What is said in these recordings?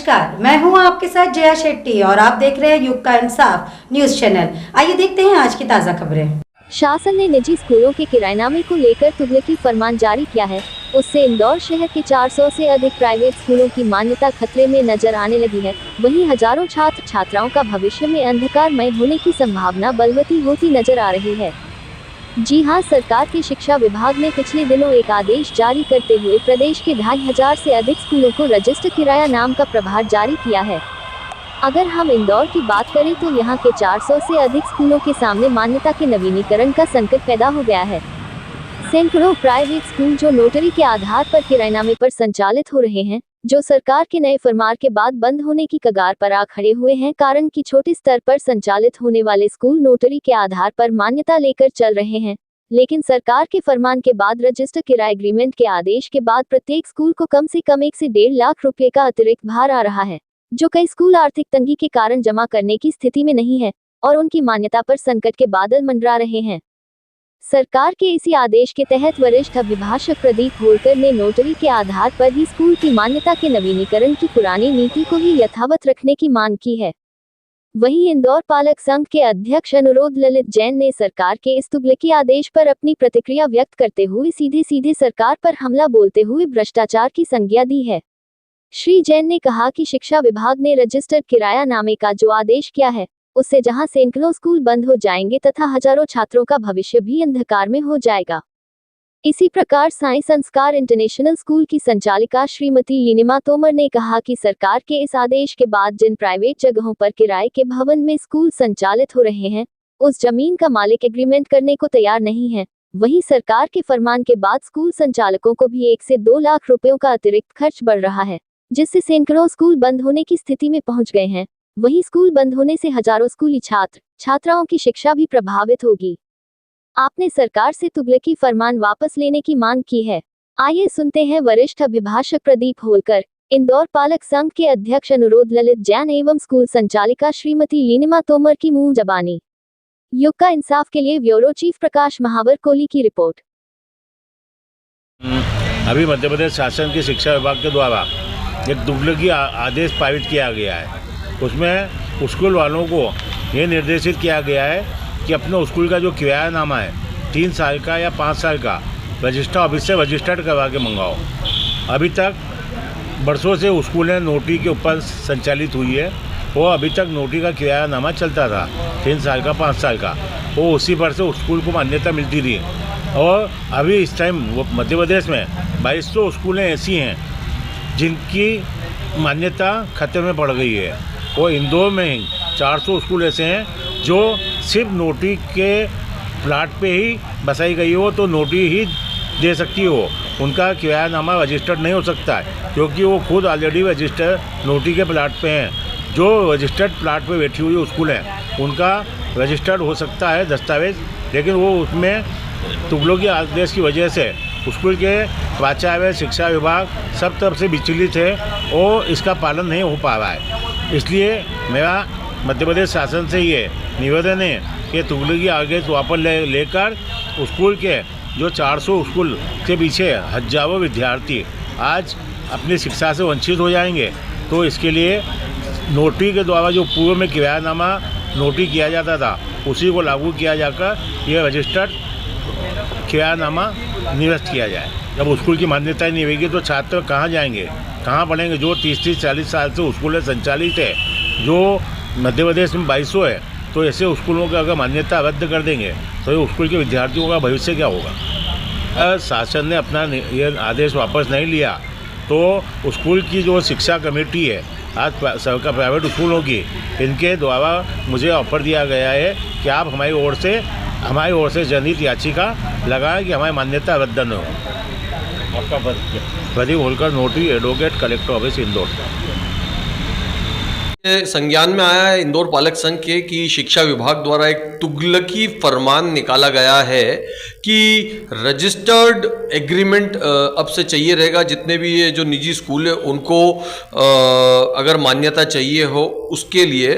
नमस्कार, मैं हूं आपके साथ जया शेट्टी और आप देख रहे हैं युग का इंसाफ न्यूज चैनल। आइए देखते हैं आज की ताज़ा खबरें। शासन ने निजी स्कूलों के किराएनामे को लेकर तुगलकी फरमान जारी किया है। उससे इंदौर शहर के 400 से अधिक प्राइवेट स्कूलों की मान्यता खतरे में नजर आने लगी है। वहीं हजारों छात्र छात्राओं का भविष्य में अंधकारमय होने की संभावना बलवती होती नजर आ रही है। जी हां, सरकार के शिक्षा विभाग ने पिछले दिनों एक आदेश जारी करते हुए प्रदेश के 2500 से अधिक स्कूलों को रजिस्टर किराया नाम का प्रभार जारी किया है। अगर हम इंदौर की बात करें तो यहाँ के 400 से अधिक स्कूलों के सामने मान्यता के नवीनीकरण का संकट पैदा हो गया है। सैकड़ों प्राइवेट स्कूल जो नोटरी के आधार पर किराएनामे पर संचालित हो रहे हैं, जो सरकार के नए फरमान के बाद बंद होने की कगार पर आ खड़े हुए हैं। कारण कि छोटे स्तर पर संचालित होने वाले स्कूल नोटरी के आधार पर मान्यता लेकर चल रहे हैं, लेकिन सरकार के फरमान के बाद रजिस्टर किराए एग्रीमेंट के आदेश के बाद प्रत्येक स्कूल को कम से कम 1 से 1.5 लाख रुपए का अतिरिक्त भार आ रहा है, जो कई स्कूल आर्थिक तंगी के कारण जमा करने की स्थिति में नहीं है और उनकी मान्यता पर संकट के बादल मंडरा रहे हैं। सरकार के इसी आदेश के तहत वरिष्ठ अभिभाषक प्रदीप होलकर ने नोटरी के आधार पर ही स्कूल की मान्यता के नवीनीकरण की पुरानी नीति को ही यथावत रखने की मांग की है। वहीं इंदौर पालक संघ के अध्यक्ष अनुरोध ललित जैन ने सरकार के इस तुगलकी आदेश पर अपनी प्रतिक्रिया व्यक्त करते हुए सीधे सरकार पर हमला बोलते हुए भ्रष्टाचार की संज्ञा दी है। श्री जैन ने कहा कि शिक्षा विभाग ने रजिस्टर्ड किराया नामे का जो आदेश किया है, उससे जहां सैकड़ों स्कूल बंद हो जाएंगे तथा हजारों छात्रों का भविष्य भी अंधकार में हो जाएगा। इसी प्रकार साई संस्कार इंटरनेशनल स्कूल की संचालिका श्रीमती लीनिमा तोमर ने कहा कि सरकार के इस आदेश के बाद जिन प्राइवेट जगहों पर किराए के भवन में स्कूल संचालित हो रहे हैं, उस जमीन का मालिक एग्रीमेंट करने को तैयार नहीं है। वहीं सरकार के फरमान के बाद स्कूल संचालकों को भी 1 से 2 लाख रुपयों का अतिरिक्त खर्च बढ़ रहा है, जिससे सैकड़ों स्कूल बंद होने की स्थिति में पहुंच गए हैं। वहीं स्कूल बंद होने से हजारों स्कूली छात्र छात्राओं की शिक्षा भी प्रभावित होगी। आपने सरकार से तुगलकी फरमान वापस लेने की मांग की है। आइए सुनते हैं वरिष्ठ अभिभाषक प्रदीप होलकर, इंदौर पालक संघ के अध्यक्ष अनुरोध ललित जैन एवं स्कूल संचालिका श्रीमती लीनिमा तोमर की मुंह जबानी। युग का इंसाफ के लिए ब्यूरो चीफ प्रकाश महावर कोहली की रिपोर्ट। अभी मध्य प्रदेश शासन के शिक्षा विभाग के द्वारा एक तुगलकी आदेश पारित किया गया है। उसमें स्कूल वालों को ये निर्देशित किया गया है कि अपने स्कूल का जो किरायानामा है 3 साल का या 5 साल का रजिस्टर ऑफिस से रजिस्टर्ड करवा के मंगाओ। अभी तक बरसों से स्कूलें नोटरी के ऊपर संचालित हुई है और अभी तक नोटरी का किरायानामा चलता था 3 साल का 5 साल का, वो उसी पर से स्कूल को मान्यता मिलती थी। और अभी इस टाइम मध्य प्रदेश में 2200 स्कूलें ऐसी हैं जिनकी मान्यता खतरे में पड़ गई है और इंदौर में ही 400 स्कूल ऐसे हैं जो सिर्फ नोटरी के प्लाट पे ही बसाई गई हो, तो नोटरी ही दे सकती हो। उनका किरायानामा रजिस्टर्ड नहीं हो सकता है क्योंकि वो खुद ऑलरेडी रजिस्टर नोटरी के प्लाट पे हैं। जो रजिस्टर्ड प्लाट पे बैठी हुई स्कूल हैं उनका रजिस्टर्ड हो सकता है दस्तावेज़, लेकिन वो उसमें तुगलकी आदेश की वजह से स्कूल के प्राचार्य, शिक्षा विभाग सब तरफ से विचलित है और इसका पालन नहीं हो पा रहा है। इसलिए मेरा मध्य प्रदेश शासन से ये निवेदन है कि तुगलकी आदेश वापस लेकर स्कूल के जो 400 स्कूल के पीछे हजारों विद्यार्थी आज अपनी शिक्षा से वंचित हो जाएंगे, तो इसके लिए नोटरी के द्वारा जो पूर्व में किरायानामा नोटरी किया जाता था उसी को लागू किया जाकर यह रजिस्टर्ड किरायानामा निरस्त किया जाए। जब स्कूल की मान्यता नहीं रहेगी तो छात्र कहाँ जाएंगे, कहाँ पढ़ेंगे। जो 30-40 साल से स्कूलें संचालित है, जो मध्य प्रदेश में 2200 है, तो ऐसे स्कूलों की अगर मान्यता रद्द कर देंगे तो स्कूल के विद्यार्थियों का भविष्य क्या होगा। शासन ने अपना ये आदेश वापस नहीं लिया तो स्कूल की जो शिक्षा कमेटी है आज सरकार प्राइवेट स्कूलों की, इनके द्वारा मुझे ऑफर दिया गया है कि आप हमारी ओर से जनहित याचिका लगाएं कि हमारी मान्यता रद्द न हो। आपका Pradeep Holkar, notary advocate, collector office, Indore. संज्ञान में आया है इंदौर पालक संघ के कि शिक्षा विभाग द्वारा एक तुगलकी फरमान निकाला गया है कि रजिस्टर्ड एग्रीमेंट अब से चाहिए रहेगा। जितने भी ये जो निजी स्कूल है उनको अगर मान्यता चाहिए हो उसके लिए,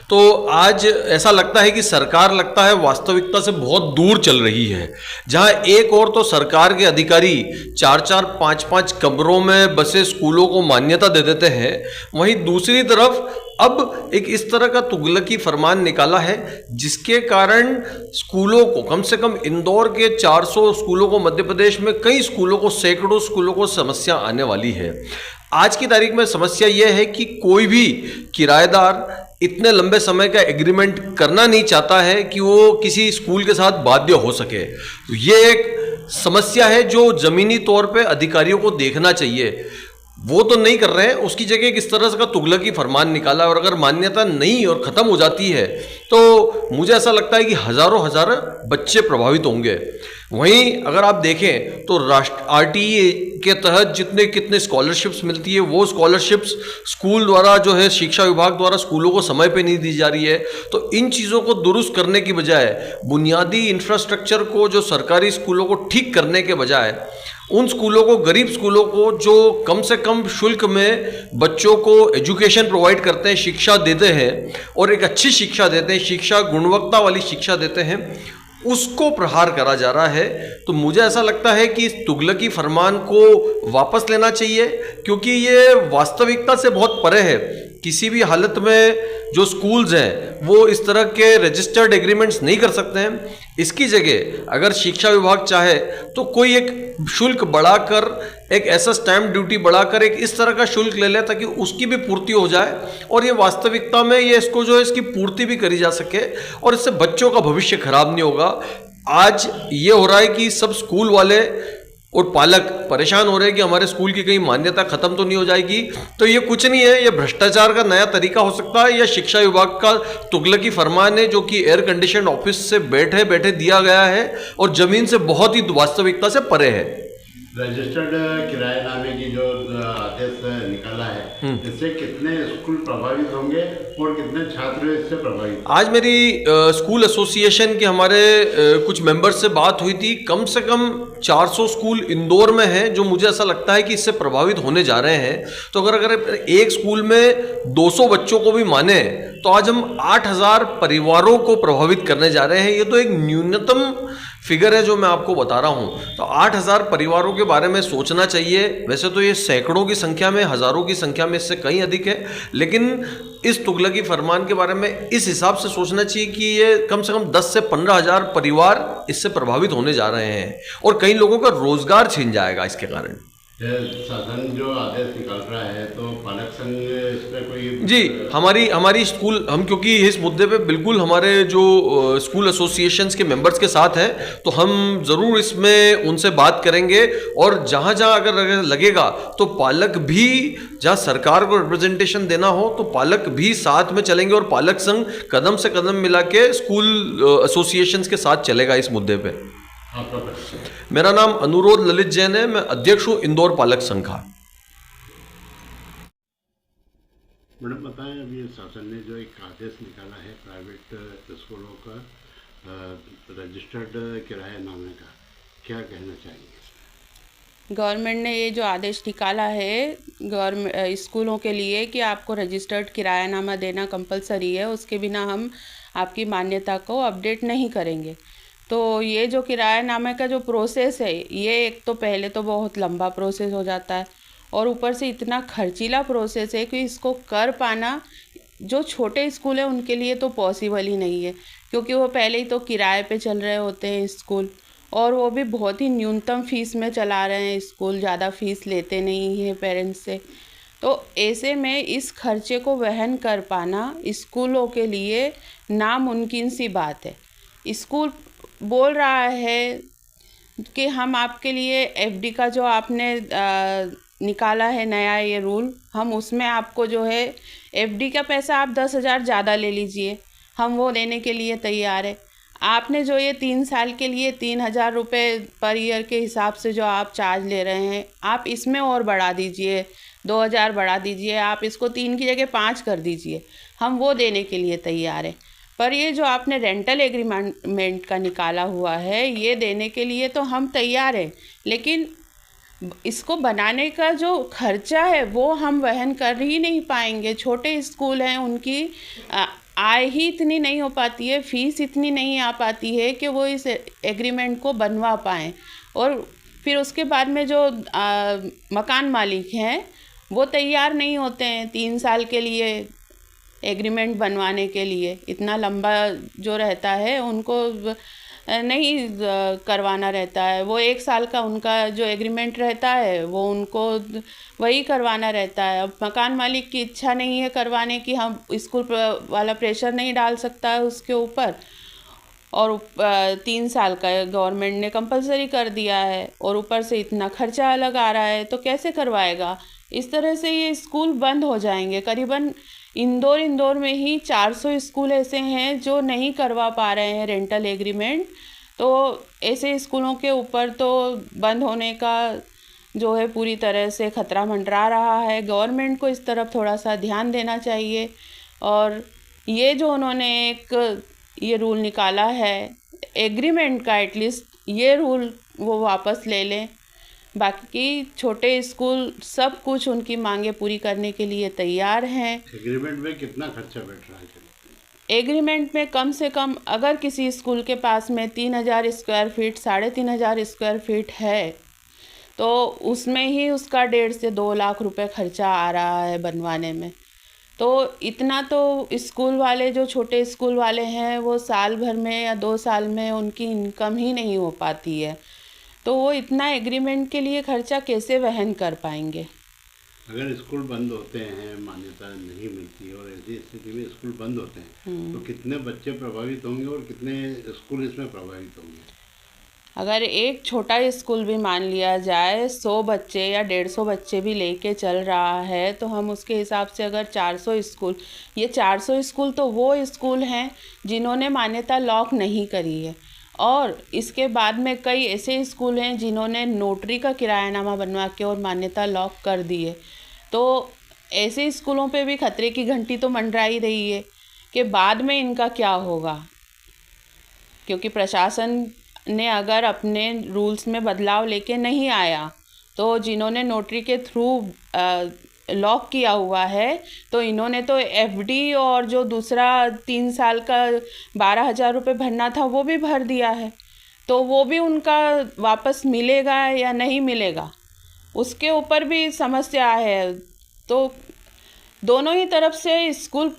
तो आज ऐसा लगता है कि सरकार लगता है वास्तविकता से बहुत दूर चल रही है। जहां एक और तो सरकार के अधिकारी 4-4, 5-5 कमरों में बसे स्कूलों को मान्यता दे देते हैं, वहीं दूसरी तरफ अब एक इस तरह का तुगलकी फरमान निकाला है जिसके कारण स्कूलों को, कम से कम इंदौर के 400 स्कूलों को, मध्य प्रदेश में कई स्कूलों को, सैकड़ों स्कूलों को समस्या आने वाली है। आज की तारीख में समस्या यह है कि कोई भी किराएदार इतने लंबे समय का एग्रीमेंट करना नहीं चाहता है कि वो किसी स्कूल के साथ बाध्य हो सके। तो ये एक समस्या है जो जमीनी तौर पे अधिकारियों को देखना चाहिए। वो तो नहीं कर रहे हैं, उसकी जगह किस तरह का तुगलकी फरमान निकाला, और अगर मान्यता नहीं और ख़त्म हो जाती है तो मुझे ऐसा लगता है कि हज़ारों हज़ार बच्चे प्रभावित होंगे। वहीं अगर आप देखें तो RTE के तहत जितने कितने स्कॉलरशिप्स मिलती है, वो स्कॉलरशिप्स स्कूल द्वारा जो है, शिक्षा विभाग द्वारा स्कूलों को समय पे नहीं दी जा रही है। तो इन चीज़ों को दुरुस्त करने की बजाय, बुनियादी इंफ्रास्ट्रक्चर को, जो सरकारी स्कूलों को ठीक करने के बजाय, उन स्कूलों को, गरीब स्कूलों को जो कम से कम शुल्क में बच्चों को एजुकेशन प्रोवाइड करते हैं, शिक्षा देते हैं और एक अच्छी शिक्षा देते हैं, शिक्षा गुणवत्ता वाली शिक्षा देते हैं, उसको प्रहार करा जा रहा है। तो मुझे ऐसा लगता है कि इस तुगलकी फरमान को वापस लेना चाहिए, क्योंकि ये वास्तविकता से बहुत परे है। किसी भी हालत में जो स्कूल्स हैं वो इस तरह के रजिस्टर्ड एग्रीमेंट्स नहीं कर सकते हैं। इसकी जगह अगर शिक्षा विभाग चाहे तो कोई एक शुल्क बढ़ाकर, एक ऐसा स्टैम्प ड्यूटी बढ़ाकर एक इस तरह का शुल्क ले ले ताकि उसकी भी पूर्ति हो जाए और ये वास्तविकता में ये इसको जो है इसकी पूर्ति भी करी जा सके और इससे बच्चों का भविष्य खराब नहीं होगा। आज ये हो रहा है कि सब स्कूल वाले और पालक परेशान हो रहे हैं कि हमारे स्कूल की कहीं मान्यता खत्म तो नहीं हो जाएगी। तो ये कुछ नहीं है, ये भ्रष्टाचार का नया तरीका हो सकता है या शिक्षा विभाग का तुगलकी फरमान है जो कि एयर कंडीशन ऑफिस से बैठे बैठे दिया गया है और जमीन से बहुत ही वास्तविकता से परे है। रजिस्टर्ड किराएनामे की जो आदेश निकाला है, इससे कितने स्कूल प्रभावित होंगे और कितने छात्र इससे प्रभावित? आज मेरी स्कूल एसोसिएशन के हमारे कुछ मेंबर्स से बात हुई थी। कम से कम 400 स्कूल इंदौर में हैं जो मुझे ऐसा लगता है कि इससे प्रभावित होने जा रहे हैं। तो अगर एक स्कूल में 200 बच्चों को भी माने तो आज हम 8000 परिवारों को प्रभावित करने जा रहे हैं। ये तो एक न्यूनतम फिगर है जो मैं आपको बता रहा हूं। तो 8000 परिवारों के बारे में सोचना चाहिए। वैसे तो ये सैकड़ों की संख्या में, हजारों की संख्या में इससे कहीं अधिक है, लेकिन इस तुगलकी फरमान के बारे में इस हिसाब से सोचना चाहिए कि ये कम से कम 10 से 15 हजार परिवार इससे प्रभावित होने जा रहे हैं और कई लोगों का रोजगार छिन जाएगा इसके कारण। शासन जो आदेश निकाल रहा है तो पालक संघ इस पर कोई? जी, हमारी स्कूल, हम क्योंकि इस मुद्दे पे बिल्कुल हमारे जो स्कूल एसोसिएशंस के मेंबर्स के साथ हैं, तो हम ज़रूर इसमें उनसे बात करेंगे और जहाँ जहाँ अगर लगेगा तो पालक भी, जहाँ सरकार को रिप्रेजेंटेशन देना हो तो पालक भी साथ में चलेंगे और पालक संघ कदम से कदम मिला के स्कूल एसोसिएशंस के साथ चलेगा इस मुद्दे पर। आपका परिचय? मेरा नाम अनुरोध ललित जैन है, मैं अध्यक्ष हूँ इंदौर पालक संघ का। मैडम बताएं, अभी शासन ने जो एक आदेश निकाला है प्राइवेट स्कूलों का रजिस्टर्ड किराएनामे का, क्या कहना चाहेंगे? गवर्नमेंट ने ये जो आदेश निकाला है गवर्नमेंट स्कूलों के लिए कि आपको रजिस्टर्ड किरायानामा देना कंपलसरी है, उसके बिना हम आपकी मान्यता को अपडेट नहीं करेंगे। तो ये जो किरायानामे का जो प्रोसेस है, ये एक तो पहले तो बहुत लंबा प्रोसेस हो जाता है और ऊपर से इतना खर्चीला प्रोसेस है कि इसको कर पाना जो छोटे स्कूल हैं उनके लिए तो पॉसिबल ही नहीं है, क्योंकि वो पहले ही तो किराए पे चल रहे होते हैं स्कूल, और वो भी बहुत ही न्यूनतम फीस में चला रहे हैं स्कूल, ज़्यादा फीस लेते नहीं हैं पेरेंट्स से। तो ऐसे में इस खर्चे को वहन कर पाना स्कूलों के लिए नामुमकिन सी बात है। स्कूल बोल रहा है कि हम आपके लिए एफडी का जो आपने निकाला है नया ये रूल, हम उसमें आपको जो है एफडी का पैसा आप 10,000 ज़्यादा ले लीजिए, हम वो देने के लिए तैयार है। आपने जो ये 3 साल के लिए 3,000 रुपये पर ईयर के हिसाब से जो आप चार्ज ले रहे हैं, आप इसमें और बढ़ा दीजिए, 2,000 बढ़ा दीजिए, आप इसको 3 की जगह 5 कर दीजिए, हम वो देने के लिए तैयार है। पर ये जो आपने रेंटल एग्रीमेंट का निकाला हुआ है, ये देने के लिए तो हम तैयार हैं, लेकिन इसको बनाने का जो खर्चा है वो हम वहन कर ही नहीं पाएंगे। छोटे स्कूल हैं, उनकी आय ही इतनी नहीं हो पाती है, फीस इतनी नहीं आ पाती है कि वो इस एग्रीमेंट को बनवा पाएँ। और फिर उसके बाद में जो मकान मालिक हैं वो तैयार नहीं होते हैं 3 साल के लिए एग्रीमेंट बनवाने के लिए। इतना लंबा जो रहता है उनको नहीं करवाना रहता है। वो 1 साल का उनका जो एग्रीमेंट रहता है वो उनको वही करवाना रहता है। अब मकान मालिक की इच्छा नहीं है करवाने की, हम स्कूल वाला प्रेशर नहीं डाल सकता है उसके ऊपर, और 3 साल का गवर्नमेंट ने कंपलसरी कर दिया है और ऊपर से इतना खर्चा अलग आ रहा है, तो कैसे करवाएगा। इस तरह से ये स्कूल बंद हो जाएंगे। करीबन इंदौर में ही 400 स्कूल ऐसे हैं जो नहीं करवा पा रहे हैं रेंटल एग्रीमेंट। तो ऐसे स्कूलों के ऊपर तो बंद होने का जो है पूरी तरह से खतरा मंडरा रहा है। गवर्नमेंट को इस तरफ थोड़ा सा ध्यान देना चाहिए, और ये जो उन्होंने एक ये रूल निकाला है एग्रीमेंट का, एटलीस्ट ये रूल वो वापस ले लें। बाकी छोटे स्कूल सब कुछ उनकी मांगे पूरी करने के लिए तैयार हैं। एग्रीमेंट में कितना खर्चा बैठ रहा है? एग्रीमेंट में कम से कम अगर किसी स्कूल के पास में 3000 स्क्वायर फीट, 3500 स्क्वायर फीट है, तो उसमें ही उसका 1.5 से 2 लाख रुपए खर्चा आ रहा है बनवाने में। तो इतना तो स्कूल वाले, जो छोटे स्कूल वाले हैं, वो साल भर में या 2 साल में उनकी इनकम ही नहीं हो पाती है, तो वो इतना एग्रीमेंट के लिए खर्चा कैसे वहन कर पाएंगे। अगर स्कूल बंद होते हैं, मान्यता नहीं मिलती और ऐसी स्थिति में स्कूल बंद होते हैं, तो कितने बच्चे प्रभावित होंगे और कितने स्कूल इसमें प्रभावित होंगे? अगर एक छोटा स्कूल भी मान लिया जाए 100 बच्चे या 150 बच्चे भी लेके चल रहा है, तो हम उसके हिसाब से अगर 400 स्कूल, ये 400 स्कूल तो वो स्कूल हैं जिन्होंने मान्यता लॉक नहीं करी है, और इसके बाद में कई ऐसे स्कूल हैं जिन्होंने नोटरी का किरायानामा बनवा के और मान्यता लॉक कर दी है। तो ऐसे स्कूलों पे भी खतरे की घंटी तो मंडरा ही रही है कि बाद में इनका क्या होगा, क्योंकि प्रशासन ने अगर अपने रूल्स में बदलाव लेके नहीं आया, तो जिन्होंने नोटरी के थ्रू लॉक किया हुआ है, तो इन्होंने तो एफडी और जो दूसरा 3 साल का 12,000 रुपये भरना था वो भी भर दिया है, तो वो भी उनका वापस मिलेगा या नहीं मिलेगा, उसके ऊपर भी समस्या है। तो दोनों ही तरफ से स्कूल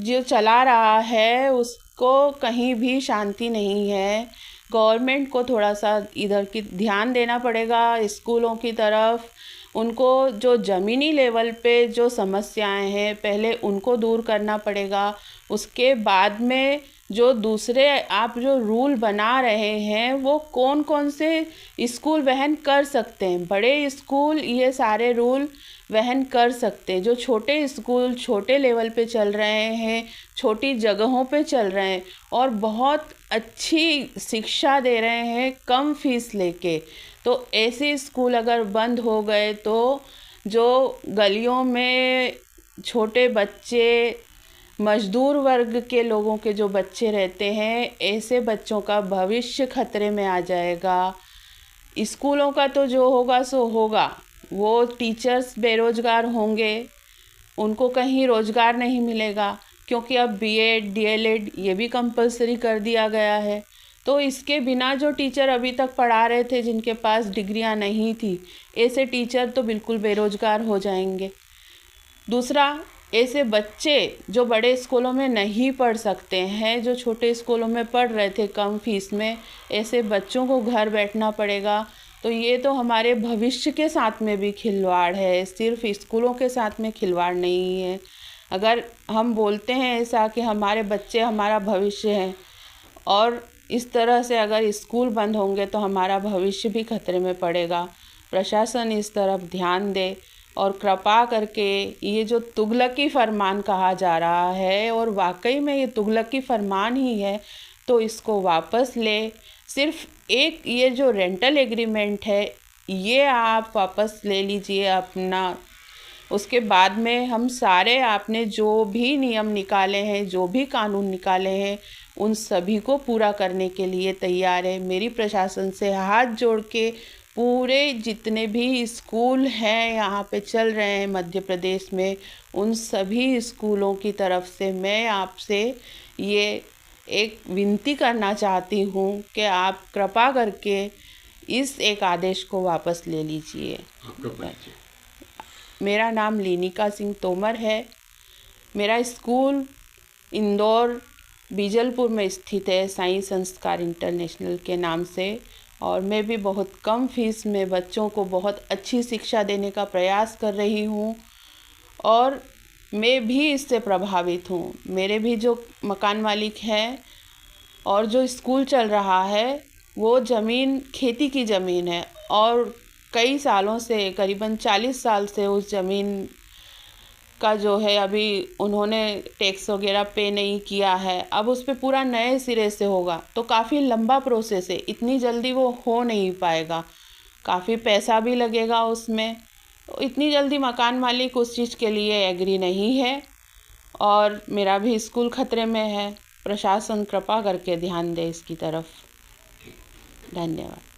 जो चला रहा है उसको कहीं भी शांति नहीं है। गवर्नमेंट को थोड़ा सा इधर की ध्यान देना पड़ेगा स्कूलों की तरफ। उनको जो ज़मीनी लेवल पे जो समस्याएं हैं पहले उनको दूर करना पड़ेगा, उसके बाद में जो दूसरे आप जो रूल बना रहे हैं वो कौन कौन से स्कूल वहन कर सकते हैं। बड़े स्कूल ये सारे रूल वहन कर सकते हैं, जो छोटे स्कूल छोटे लेवल पे चल रहे हैं, छोटी जगहों पे चल रहे हैं और बहुत अच्छी शिक्षा दे रहे हैं कम फीस लेके, तो ऐसे स्कूल अगर बंद हो गए तो जो गलियों में छोटे बच्चे, मजदूर वर्ग के लोगों के जो बच्चे रहते हैं, ऐसे बच्चों का भविष्य खतरे में आ जाएगा। स्कूलों का तो जो होगा सो होगा, वो टीचर्स बेरोजगार होंगे, उनको कहीं रोजगार नहीं मिलेगा, क्योंकि अब बीएड डीएलएड ये भी कंपलसरी कर दिया गया है। तो इसके बिना जो टीचर अभी तक पढ़ा रहे थे जिनके पास डिग्रियां नहीं थी, ऐसे टीचर तो बिल्कुल बेरोजगार हो जाएंगे। दूसरा, ऐसे बच्चे जो बड़े स्कूलों में नहीं पढ़ सकते हैं, जो छोटे स्कूलों में पढ़ रहे थे कम फीस में, ऐसे बच्चों को घर बैठना पड़ेगा। तो ये तो हमारे भविष्य के साथ में भी खिलवाड़ है, सिर्फ स्कूलों के साथ में खिलवाड़ नहीं है। अगर हम बोलते हैं ऐसा कि हमारे बच्चे हमारा भविष्य हैं, और इस तरह से अगर स्कूल बंद होंगे तो हमारा भविष्य भी खतरे में पड़ेगा। प्रशासन इस तरफ ध्यान दे और कृपा करके ये जो तुगलकी फरमान कहा जा रहा है, और वाकई में ये तुगलकी फरमान ही है, तो इसको वापस ले। सिर्फ एक ये जो रेंटल एग्रीमेंट है ये आप वापस ले लीजिए अपना उसके बाद में हम सारे आपने जो भी नियम निकाले हैं, जो भी कानून निकाले हैं, उन सभी को पूरा करने के लिए तैयार है। मेरी प्रशासन से हाथ जोड़ के पूरे जितने भी स्कूल हैं यहाँ पे चल रहे हैं मध्य प्रदेश में, उन सभी स्कूलों की तरफ से मैं आपसे ये एक विनती करना चाहती हूँ कि आप कृपा करके इस एक आदेश को वापस ले लीजिए। आपका परिचय? मेरा नाम लीनिका सिंह तोमर है। मेरा स्कूल इंदौर बीजलपुर में स्थित है, साईं संस्कार इंटरनेशनल के नाम से, और मैं भी बहुत कम फीस में बच्चों को बहुत अच्छी शिक्षा देने का प्रयास कर रही हूँ और मैं भी इससे प्रभावित हूँ। मेरे भी जो मकान मालिक हैं और जो स्कूल चल रहा है वो ज़मीन खेती की ज़मीन है और कई सालों से, करीबन 40 साल से उस ज़मीन का जो है अभी उन्होंने टैक्स वगैरह पे नहीं किया है। अब उस पर पूरा नए सिरे से होगा तो काफ़ी लंबा प्रोसेस है, इतनी जल्दी वो हो नहीं पाएगा, काफ़ी पैसा भी लगेगा उसमें। इतनी जल्दी मकान मालिक उस चीज़ के लिए एग्री नहीं है और मेरा भी स्कूल खतरे में है। प्रशासन कृपा करके ध्यान दे इसकी तरफ। धन्यवाद।